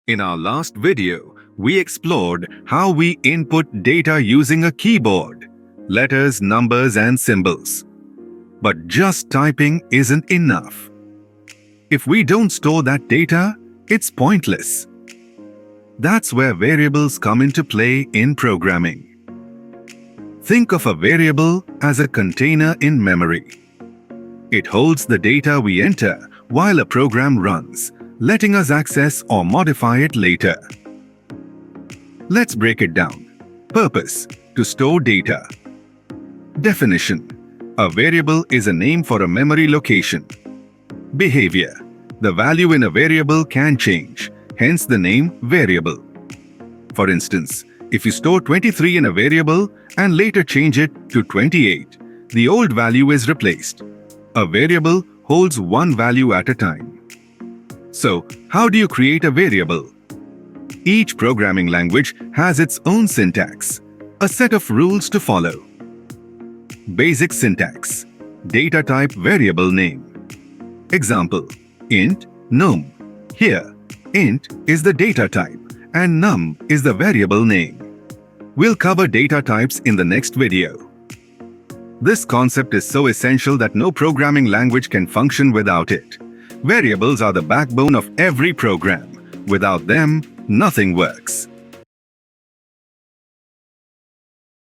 In our last video, we explored how we input data using a keyboard, letters, numbers, and symbols. But just typing isn't enough. If we don't store that data, it's pointless. That's where variables come into play in programming. Think of a variable as a container in memory. It holds the data we enter while a program runs, letting us access or modify it later. Let's break it down. Purpose: to store data. Definition: a variable is a name for a memory location. Behavior: the value in a variable can change, hence the name variable. For instance, if you store 23 in a variable and later change it to 28, the old value is replaced. A variable holds one value at a time. So, how do you create a variable? Each programming language has its own syntax, a set of rules to follow. Basic syntax: data type variable name. Example: int num. Here, int is the data type and num is the variable name. We'll cover data types in the next video. This concept is so essential that no programming language can function without it. Variables are the backbone of every program. Without them, nothing works.